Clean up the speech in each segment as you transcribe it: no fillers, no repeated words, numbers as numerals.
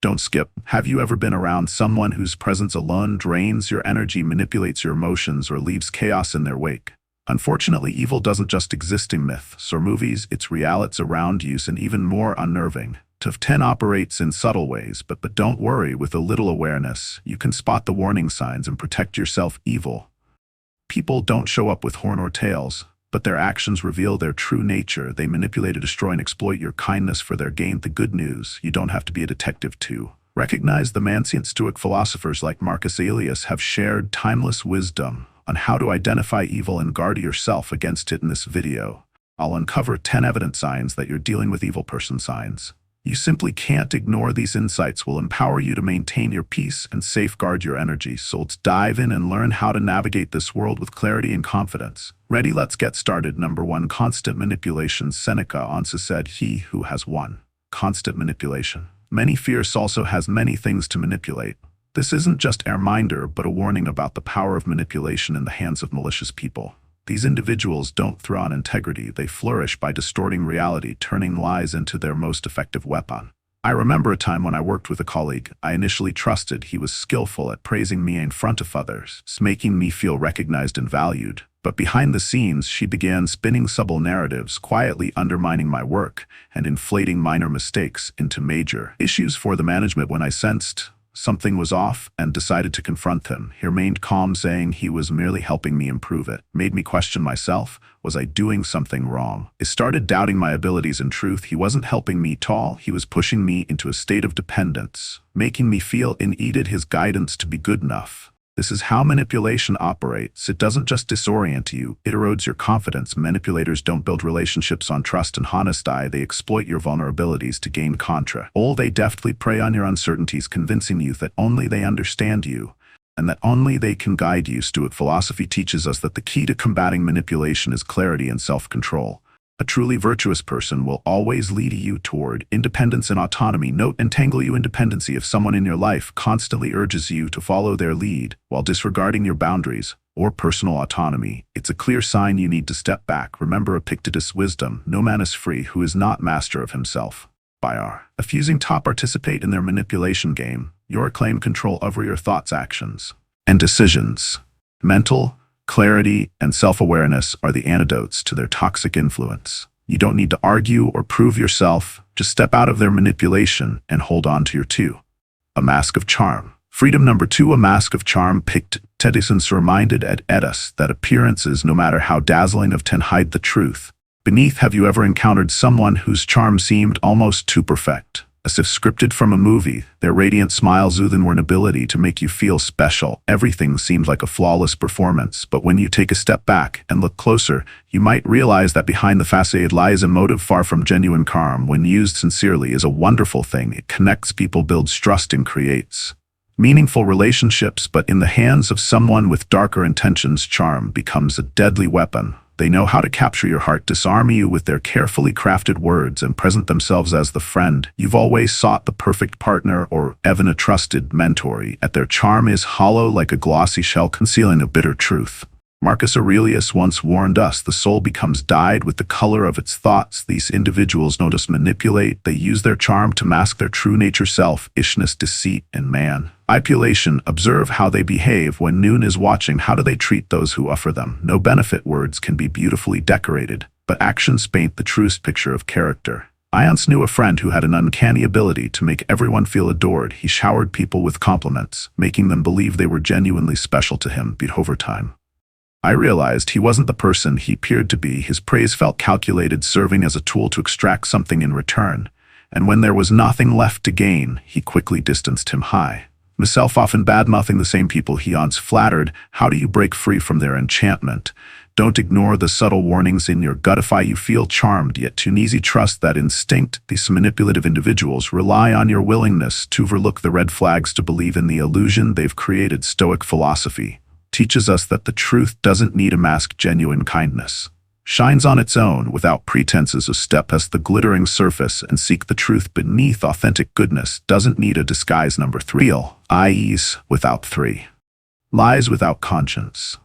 Don't skip. Have you ever been around someone whose presence alone drains your energy, manipulates your emotions, or leaves chaos in their wake? Unfortunately, evil doesn't just exist in myths or movies, it's realities around you, and even more unnerving. Top 10 operates in subtle ways, but don't worry, with a little awareness, you can spot the warning signs and protect yourself. Evil people don't show up with horn or tails, but their actions reveal their true nature. They manipulate, destroy, and exploit your kindness for their gain. The good news: you don't have to be a detective to recognize them. Ancient Stoic philosophers like Marcus Aurelius have shared timeless wisdom on how to identify evil and guard yourself against it. In this video, I'll uncover 10 evident signs that you're dealing with evil person signs. You simply can't ignore these insights. Will empower you to maintain your peace and safeguard your energy. So let's dive in and learn how to navigate this world with clarity and confidence. Ready? Let's get started. Number 1. Constant manipulation. Seneca once said, "He who has one constant manipulation, many fears, also has many things to manipulate." This isn't just a reminder, but a warning about the power of manipulation in the hands of malicious people. These individuals don't thrive on integrity, they flourish by distorting reality, turning lies into their most effective weapon. I remember a time when I worked with a colleague I initially trusted. He was skillful at praising me in front of others, making me feel recognized and valued. But behind the scenes, she began spinning subtle narratives, quietly undermining my work and inflating minor mistakes into major issues for the management. When I sensed something was off and decided to confront him, he remained calm, saying he was merely helping me improve. It made me question myself. Was I doing something wrong? I started doubting my abilities. In truth, he wasn't helping me at all. He was pushing me into a state of dependence, making me feel I needed his guidance to be good enough. This is how manipulation operates. It doesn't just disorient you, it erodes your confidence. Manipulators don't build relationships on trust and honesty. They exploit your vulnerabilities to gain control. They deftly prey on your uncertainties, convincing you that only they understand you and that only they can guide you. Stoic philosophy teaches us that the key to combating manipulation is clarity and self-control. A truly virtuous person will always lead you toward independence and autonomy. Note: entangle you in dependency. If someone in your life constantly urges you to follow their lead while disregarding your boundaries or personal autonomy, it's a clear sign you need to step back. Remember Epictetus' wisdom: no man is free who is not master of himself. By refusing to participate in their manipulation game, you claim control over your thoughts, actions, and decisions. Mental clarity and self-awareness are the antidotes to their toxic influence. You don't need to argue or prove yourself. Just step out of their manipulation and hold on to your a mask of charm. Freedom. Number 2. A mask of charm. Epictetus reminded us that appearances, no matter how dazzling, often hide the truth beneath. Have you ever encountered someone whose charm seemed almost too perfect, as if scripted from a movie? Their radiant smiles oozed an ability to make you feel special. Everything seemed like a flawless performance, but when you take a step back and look closer, you might realize that behind the facade lies a motive far from genuine. Charm, when used sincerely, is a wonderful thing. It connects people, builds trust, and creates meaningful relationships. But in the hands of someone with darker intentions, charm becomes a deadly weapon. They know how to capture your heart, disarm you with their carefully crafted words, and present themselves as the friend you've always sought, the perfect partner, or even a trusted mentor. Yet their charm is hollow, like a glossy shell concealing a bitter truth. Marcus Aurelius once warned us, the soul becomes dyed with the color of its thoughts. These individuals don't just manipulate, they use their charm to mask their true nature: selfishness, deceit, and manipulation. Observe how they behave when no one is watching. How do they treat those who offer them no benefit? Words can be beautifully decorated, but actions paint the truest picture of character. I once knew a friend who had an uncanny ability to make everyone feel adored. He showered people with compliments, making them believe they were genuinely special to him. But over time, I realized he wasn't the person he appeared to be. His praise felt calculated, serving as a tool to extract something in return. And when there was nothing left to gain, he quickly distanced himself, often bad-mouthing the same people he once flattered. How do you break free from their enchantment? Don't ignore the subtle warnings in your gut. If you feel charmed yet too easy, trust that instinct. These manipulative individuals rely on your willingness to overlook the red flags, to believe in the illusion they've created. Stoic philosophy teaches us that the truth doesn't need a mask. Genuine kindness shines on its own, without pretenses. A step past the glittering surface and seek the truth beneath. Authentic goodness doesn't need a disguise. Number 3. Lies without lies without conscience.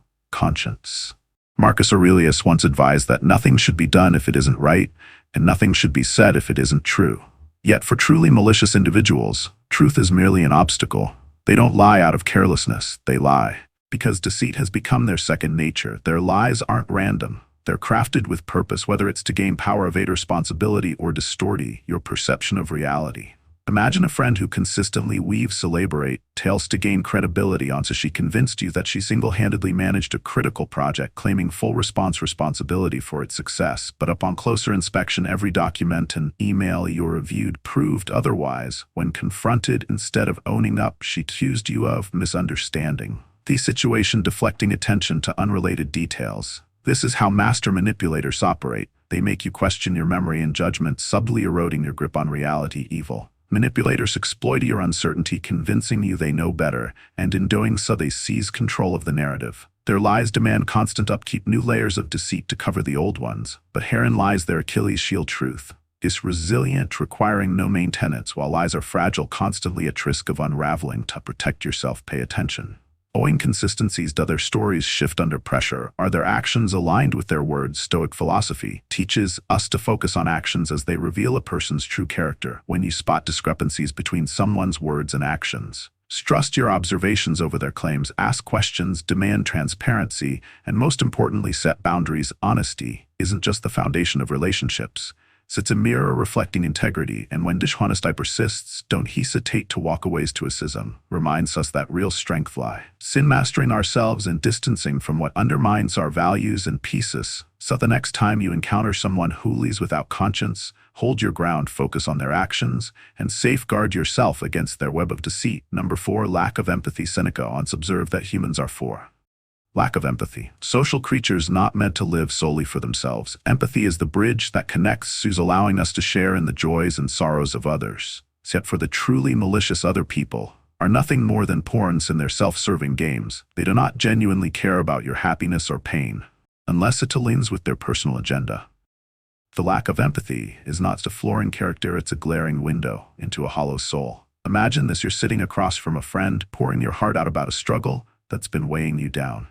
Marcus Aurelius once advised that nothing should be done if it isn't right, and nothing should be said if it isn't true. Yet for truly malicious individuals, Truth is merely an obstacle. They don't lie out of carelessness, they lie because deceit has become their second nature. Their lies aren't random. They're crafted with purpose, whether it's to gain power, evade responsibility, or distort your perception of reality. Imagine a friend who consistently weaves elaborate tales to gain credibility once she convinced you that she single-handedly managed a critical project, claiming full responsibility for its success. But upon closer inspection, every document and email you reviewed proved otherwise. When confronted, instead of owning up, she accused you of misunderstanding the situation, deflecting attention to unrelated details. This is how master manipulators operate. They make you question your memory and judgment, subtly eroding your grip on reality. Evil manipulators exploit your uncertainty, convincing you they know better, and in doing so they seize control of the narrative. Their lies demand constant upkeep, new layers of deceit to cover the old ones. But herein lies their Achilles heel: truth is resilient, requiring no maintenance, while lies are fragile, constantly at risk of unraveling. To protect yourself, pay attention. Owing consistencies, do their stories shift under pressure? Are their actions aligned with their words? Stoic philosophy teaches us to focus on actions as they reveal a person's true character. When you spot discrepancies between someone's words and actions, trust your observations over their claims, ask questions, demand transparency, and most importantly, set boundaries. Honesty isn't just the foundation of relationships. It's a mirror reflecting integrity, and when dishonesty persists, don't hesitate to walk away. Stoicism reminds us that real strength lies in mastering ourselves and distancing from what undermines our values and peace. So the next time you encounter someone who leads without conscience, hold your ground, focus on their actions, and safeguard yourself against their web of deceit. Number 4, lack of empathy. Seneca once observed that humans are lack of empathy. Social creatures not meant to live solely for themselves. Empathy is the bridge that connects us, allowing us to share in the joys and sorrows of others. Yet for the truly malicious, other people are nothing more than pawns in their self-serving games. They do not genuinely care about your happiness or pain, unless it aligns with their personal agenda. The lack of empathy is not a flaw in character, it's a glaring window into a hollow soul. Imagine this: you're sitting across from a friend, pouring your heart out about a struggle that's been weighing you down.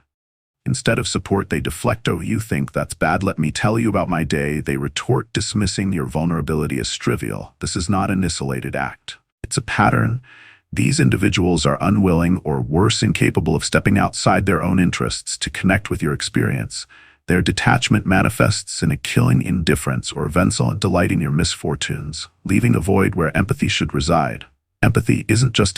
Instead of support, they deflect. "Oh, you think that's bad? Let me tell you about my day," they retort, dismissing your vulnerability as trivial. This is not an isolated act. It's a pattern. These individuals are unwilling, or worse, incapable of stepping outside their own interests to connect with your experience. Their detachment manifests in a killing indifference or insolent delight in your misfortunes, leaving a void where empathy should reside. Empathy isn't just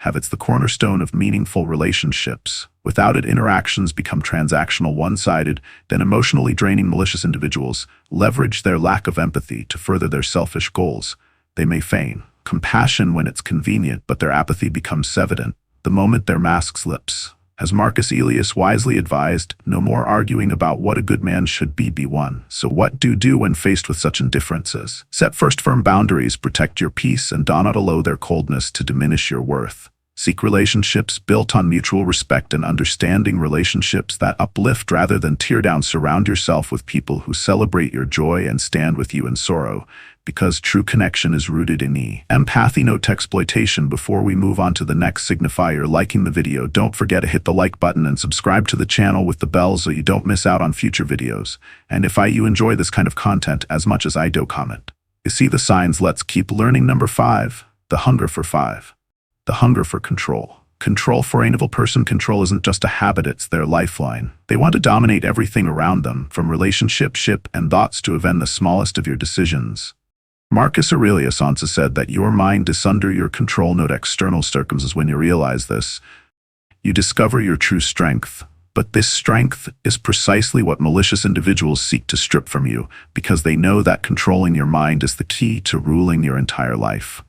it's the cornerstone of meaningful relationships. Without it, interactions become transactional, one-sided, then emotionally draining. Malicious individuals leverage their lack of empathy to further their selfish goals. They may feign compassion when it's convenient, but their apathy becomes evident the moment their mask slips. As Marcus Aurelius wisely advised, no more arguing about what a good man should be one. So what do when faced with such indifferences? Set first firm boundaries, protect your peace, and do not allow their coldness to diminish your worth. Seek relationships built on mutual respect and understanding, relationships that uplift rather than tear down. Surround yourself with people who celebrate your joy and stand with you in sorrow, because true connection is rooted in empathy, not exploitation. Before we move on to the next signifier, liking the video, don't forget to hit the like button and subscribe to the channel with the bell so you don't miss out on future videos. And if you enjoy this kind of content as much as I do, comment. You see the signs. Let's keep learning. Number 5, the hunger for control. Control for an evil person. Control isn't just a habit, it's their lifeline. They want to dominate everything around them, from relationships and thoughts to even the smallest of your decisions. Marcus Aurelius once said that your mind is under your control, not external circumstances. When you realize this, you discover your true strength. But this strength is precisely what malicious individuals seek to strip from you, because they know that controlling your mind is the key to ruling your entire life.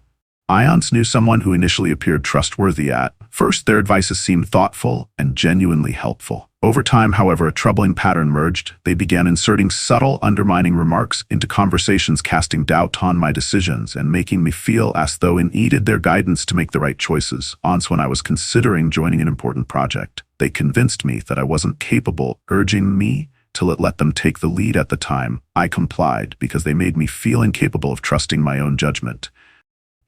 I once knew someone who initially appeared trustworthy. At first, their advices seemed thoughtful and genuinely helpful. Over time, however, a troubling pattern emerged. They began inserting subtle, undermining remarks into conversations, casting doubt on my decisions and making me feel as though I needed their guidance to make the right choices. Once, when I was considering joining an important project, they convinced me that I wasn't capable, urging me to let them take the lead. At the time, I complied because they made me feel incapable of trusting my own judgment.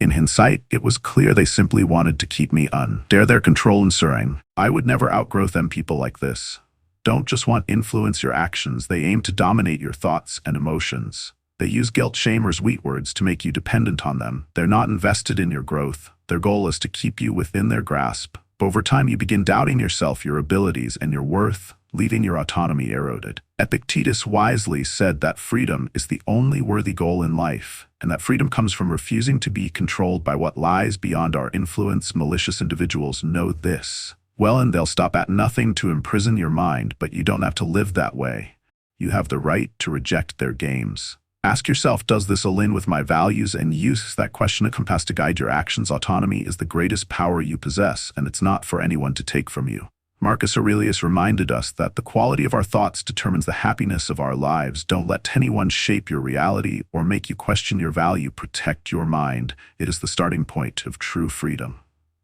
In hindsight, it was clear they simply wanted to keep me under their control, ensuring I would never outgrow them. People like this don't just want to influence your actions, they aim to dominate your thoughts and emotions. They use guilt, shame, or sweet words to make you dependent on them. They're not invested in your growth. Their goal is to keep you within their grasp. Over time, you begin doubting yourself, your abilities, and your worth, leaving your autonomy eroded. Epictetus wisely said that freedom is the only worthy goal in life, and that freedom comes from refusing to be controlled by what lies beyond our influence. Malicious individuals know this well, and they'll stop at nothing to imprison your mind, but you don't have to live that way. You have the right to reject their games. Ask yourself, does this align with my values? And use that question and compass to guide your actions. Autonomy is the greatest power you possess, and it's not for anyone to take from you. Marcus Aurelius reminded us that the quality of our thoughts determines the happiness of our lives. Don't let anyone shape your reality or make you question your value. Protect your mind. It is the starting point of true freedom.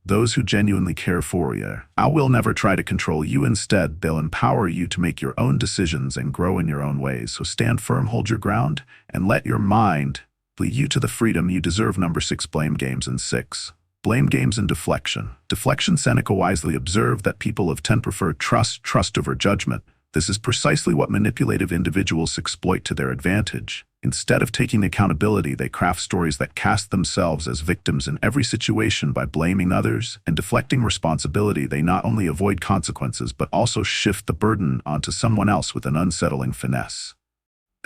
Those who genuinely care for you will never try to control you. Instead, they'll empower you to make your own decisions and grow in your own ways. So stand firm, hold your ground, and let your mind lead you to the freedom you deserve. Number 6, blame games. And 6, blame games and deflection. Deflection. Seneca wisely observed that people of 10 prefer trust over judgment. This is precisely what manipulative individuals exploit to their advantage. Instead of taking accountability, they craft stories that cast themselves as victims in every situation. By blaming others and deflecting responsibility, they not only avoid consequences but also shift the burden onto someone else with an unsettling finesse.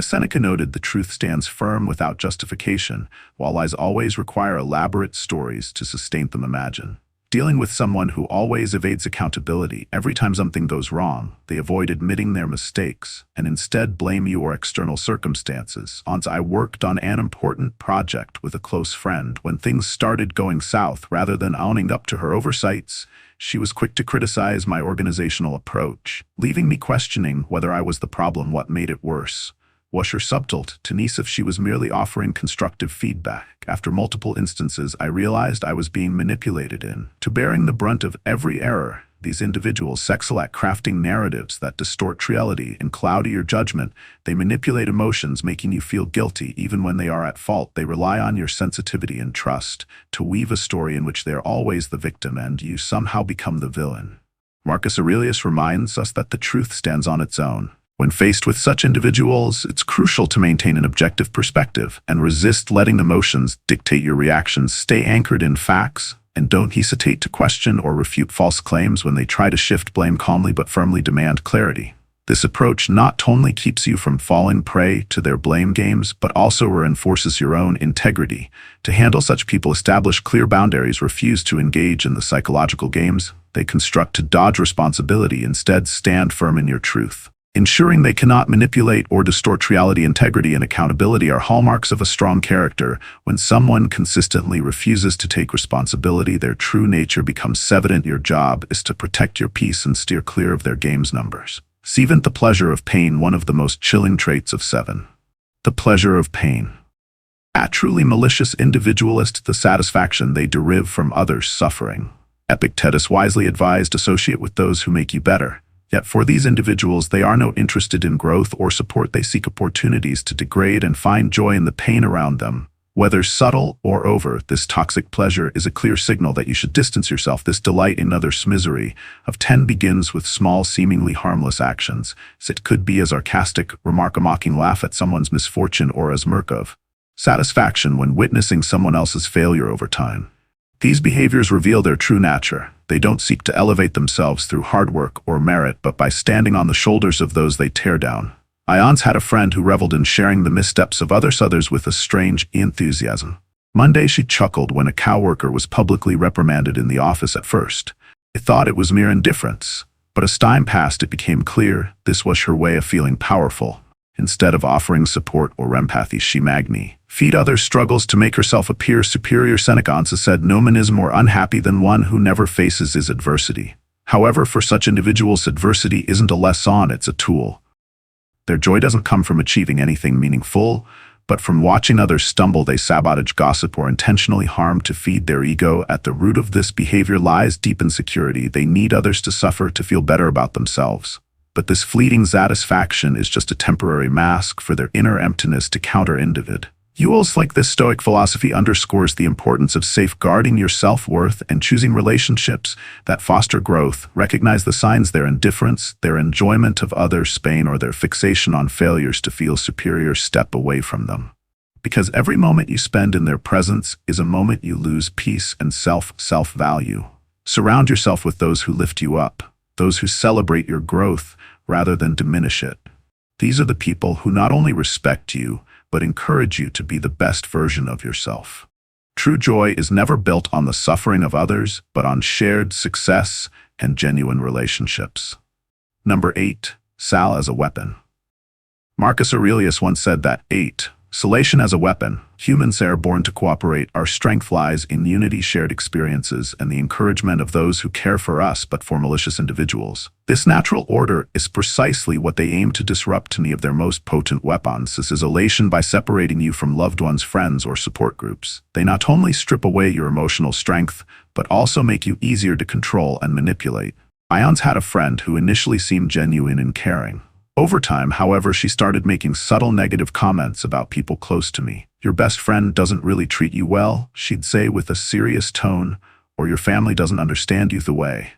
Seneca noted, the truth stands firm without justification, while lies always require elaborate stories to sustain them. Imagine dealing with someone who always evades accountability. Every time something goes wrong, they avoid admitting their mistakes and instead blame you or external circumstances. Once I worked on an important project with a close friend. When things started going south, rather than owning up to her oversights, she was quick to criticize my organizational approach, leaving me questioning whether I was the problem. What made it worse was her subtlety. If she was merely offering constructive feedback. After multiple instances, I realized I was being manipulated into bearing the brunt of every error. These individuals excel at crafting narratives that distort reality and cloud your judgment. They manipulate emotions, making you feel guilty even when they are at fault. They rely on your sensitivity and trust to weave a story in which they are always the victim and you somehow become the villain. Marcus Aurelius reminds us that the truth stands on its own. When faced with such individuals, it's crucial to maintain an objective perspective and resist letting emotions dictate your reactions. Stay anchored in facts and don't hesitate to question or refute false claims. When they try to shift blame, calmly but firmly demand clarity. This approach not only keeps you from falling prey to their blame games, but also reinforces your own integrity. To handle such people, establish clear boundaries. Refuse to engage in the psychological games they construct to dodge responsibility. Instead, stand firm in your truth, ensuring they cannot manipulate or distort reality. Integrity and accountability are hallmarks of a strong character. When someone consistently refuses to take responsibility, their true nature becomes evident. Your job is to protect your peace and steer clear of their games. Numbers 7, the pleasure of pain. One of the most chilling traits of 7, the pleasure of pain. A truly malicious individualist, the satisfaction they derive from others' suffering. Epictetus wisely advised, associate with those who make you better. Yet for these individuals, they are not interested in growth or support. They seek opportunities to degrade and find joy in the pain around them. Whether subtle or overt, this toxic pleasure is a clear signal that you should distance yourself. This delight in others' misery of 10 begins with small, seemingly harmless actions. It could be a sarcastic remark, a mocking laugh at someone's misfortune, or as mirk of satisfaction when witnessing someone else's failure. Over time, these behaviors reveal their true nature. They don't seek to elevate themselves through hard work or merit, but by standing on the shoulders of those they tear down. I once had a friend who reveled in sharing the missteps of others with a strange enthusiasm. Monday, she chuckled when a coworker was publicly reprimanded in the office. At first, I thought it was mere indifference, but as time passed, it became clear this was her way of feeling powerful. Instead of offering support or empathy, she feed others' struggles to make herself appear superior. Seneca once said, no man is more unhappy than one who never faces his adversity. However, for such individuals, adversity isn't a lesson, it's a tool. Their joy doesn't come from achieving anything meaningful, but from watching others stumble. They sabotage, gossip, or intentionally harm to feed their ego. At the root of this behavior lies deep insecurity. They need others to suffer to feel better about themselves. But this fleeting satisfaction is just a temporary mask for their inner emptiness to counter individuals. Like this Stoic philosophy underscores the importance of safeguarding your self-worth and choosing relationships that foster growth. Recognize the signs: their indifference, their enjoyment of others' pain, or their fixation on failures to feel superior. Step away from them. because every moment you spend in their presence is a moment you lose peace and self-value. Surround yourself with those who lift you up, those who celebrate your growth rather than diminish it. These are the people who not only respect you, but encourage you to be the best version of yourself. True joy is never built on the suffering of others, but on shared success and genuine relationships. Number 8. Sal as a weapon. Marcus Aurelius once said that 8. Salation as a weapon. Humans are born to cooperate. Our strength lies in unity, shared experiences, and the encouragement of those who care for us but for malicious individuals. This natural order is precisely what they aim to disrupt to any of their most potent weapons. This is elation by separating you from loved ones, friends, or support groups. They not only strip away your emotional strength, but also make you easier to control and manipulate. I once had a friend who initially seemed genuine and caring. Over time, however, she started making subtle negative comments about people close to me. Your best friend doesn't really treat you well, she'd say with a serious tone, or your family doesn't understand you the way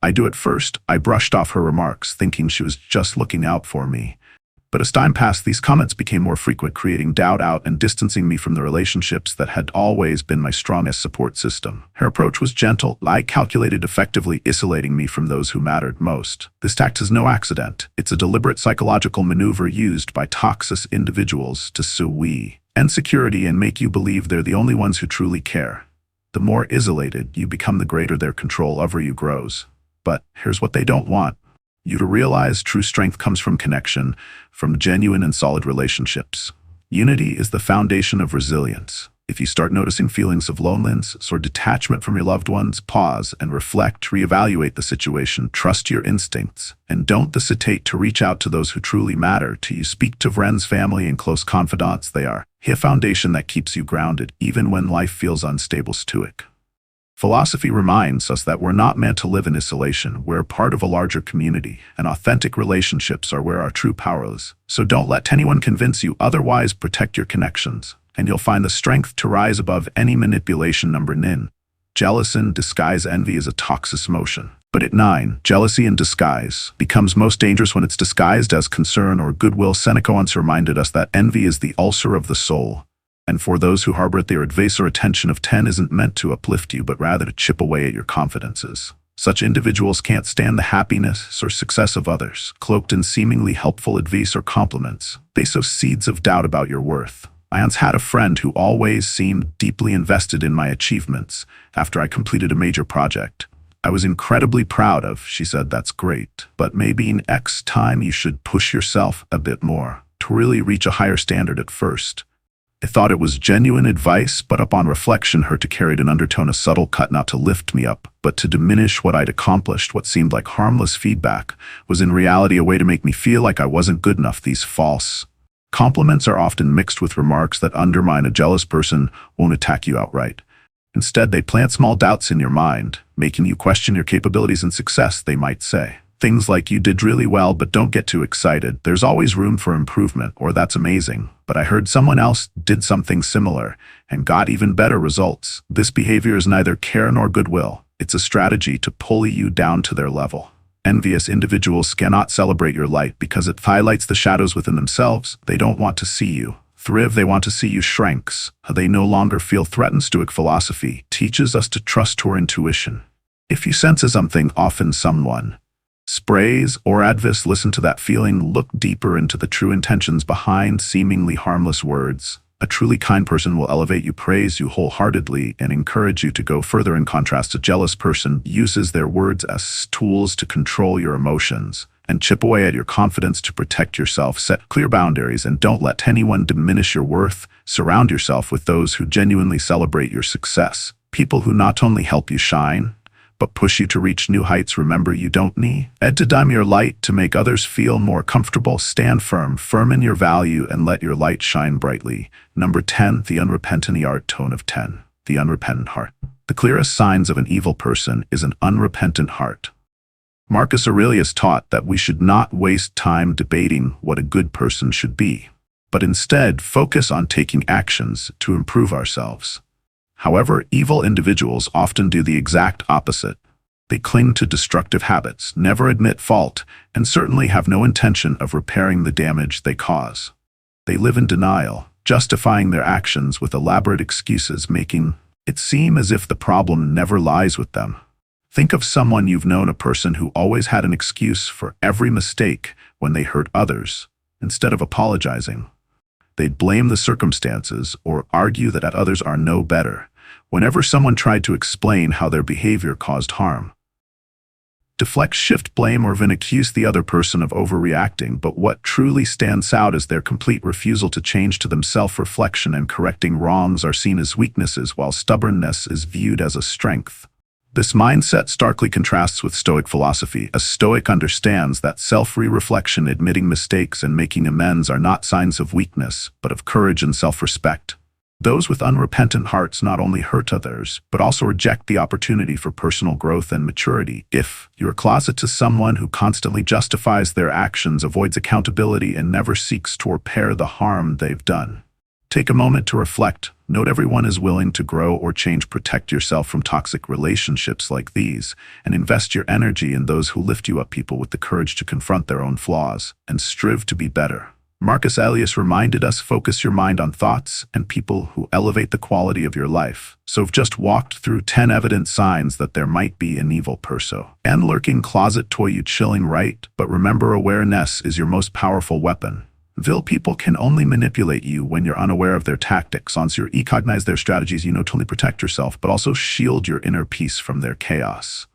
I do. At first, I brushed off her remarks, thinking she was just looking out for me. But as time passed, these comments became more frequent, creating doubt and distancing me from the relationships that had always been my strongest support system. Her approach was gentle, calculated, effectively isolating me from those who mattered most. This tact is no accident. It's a deliberate psychological maneuver used by toxic individuals to sow insecurity and make you believe they're the only ones who truly care. The more isolated you become, the greater their control over you grows. But here's what they don't want you to realize: true strength comes from connection, from genuine and solid relationships. Unity is the foundation of resilience. If you start noticing feelings of loneliness or detachment from your loved ones, pause and reflect, reevaluate the situation, trust your instincts, and don't hesitate to reach out to those who truly matter to you. Speak to friends, family, and close confidants. They are a foundation that keeps you grounded, even when life feels unstable. Stoic philosophy reminds us that we're not meant to live in isolation. We're part of a larger community, and authentic relationships are where our true power is. So don't let anyone convince you otherwise. Protect your connections, and you'll find the strength to rise above any manipulation. Number 9. Jealousy in disguise. Envy is a toxic emotion. But at 9, jealousy in disguise becomes most dangerous when it's disguised as concern or goodwill. Seneca once reminded us that envy is the ulcer of the soul. And for those who harbor it, their advice or attention of 10 isn't meant to uplift you, but rather to chip away at your confidences. Such individuals can't stand the happiness or success of others. Cloaked in seemingly helpful advice or compliments, they sow seeds of doubt about your worth. I once had a friend who always seemed deeply invested in my achievements. After I completed a major project I was incredibly proud of, she said, "That's great, but maybe next time you should push yourself a bit more to really reach a higher standard." At first, I thought it was genuine advice, but upon reflection, her tone carried an undertone, a subtle cut, not to lift me up, but to diminish what I'd accomplished. What seemed like harmless feedback was in reality a way to make me feel like I wasn't good enough. These false compliments are often mixed with remarks that undermine. A jealous person won't attack you outright. Instead, they plant small doubts in your mind, making you question your capabilities and success. They might say things like, "You did really well, but don't get too excited. There's always room for improvement," or "That's amazing, but I heard someone else did something similar and got even better results." This behavior is neither care nor goodwill. It's a strategy to pull you down to their level. Envious individuals cannot celebrate your light because it highlights the shadows within themselves. They don't want to see you thrive, they want to see you shrinks. They no longer feel threatened. Stoic philosophy teaches us to trust our intuition. If you sense something, often someone sprays or advice, listen to that feeling. Look deeper into the true intentions behind seemingly harmless words. A truly kind person will elevate you, praise you wholeheartedly, and encourage you to go further. In contrast, a jealous person uses their words as tools to control your emotions and chip away at your confidence. To protect yourself, set clear boundaries and don't let anyone diminish your worth. Surround yourself with those who genuinely celebrate your success, people who not only help you shine, but push you to reach new heights. Remember, you don't need to dim your light to make others feel more comfortable. Stand firm in your value, and let your light shine brightly. Number 10, the unrepentant heart. Tone of 10. The unrepentant heart. The clearest signs of an evil person is an unrepentant heart. Marcus Aurelius taught that we should not waste time debating what a good person should be, but instead focus on taking actions to improve ourselves. However, evil individuals often do the exact opposite. They cling to destructive habits, never admit fault, and certainly have no intention of repairing the damage they cause. They live in denial, justifying their actions with elaborate excuses, making it seem as if the problem never lies with them. Think of someone you've known, a person who always had an excuse for every mistake when they hurt others. Instead of apologizing, they'd blame the circumstances or argue that others are no better whenever someone tried to explain how their behavior caused harm. Deflect, shift blame, or even accuse the other person of overreacting, but what truly stands out is their complete refusal to change. To them, self-reflection and correcting wrongs are seen as weaknesses, while stubbornness is viewed as a strength. This mindset starkly contrasts with Stoic philosophy. A Stoic understands that self-reflection, admitting mistakes, and making amends are not signs of weakness, but of courage and self-respect. Those with unrepentant hearts not only hurt others, but also reject the opportunity for personal growth and maturity. If you're closet to someone who constantly justifies their actions, avoids accountability, and never seeks to repair the harm they've done, take a moment to reflect. Note everyone is willing to grow or change. Protect yourself from toxic relationships like these, and invest your energy in those who lift you up, people with the courage to confront their own flaws and strive to be better. Marcus Aurelius reminded us, focus your mind on thoughts and people who elevate the quality of your life. So we've just walked through 10 evident signs that there might be an evil person and lurking closet toy you chilling, right? But remember, awareness is your most powerful weapon. Vil people can only manipulate you when you're unaware of their tactics. Once you recognize their strategies, you not only protect yourself, but also shield your inner peace from their chaos.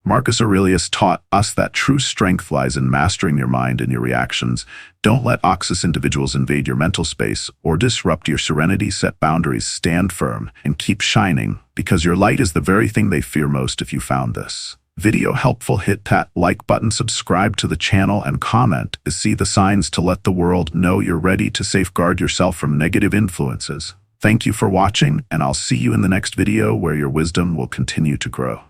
Marcus Aurelius taught us that true strength lies in mastering your mind and your reactions. Don't let anxious individuals invade your mental space or disrupt your serenity. Set boundaries, stand firm, and keep shining, because your light is the very thing they fear most. If you found this video helpful, hit that like button, subscribe to the channel, and comment to see the signs to let the world know you're ready to safeguard yourself from negative influences. Thank you for watching, and I'll see you in the next video where your wisdom will continue to grow.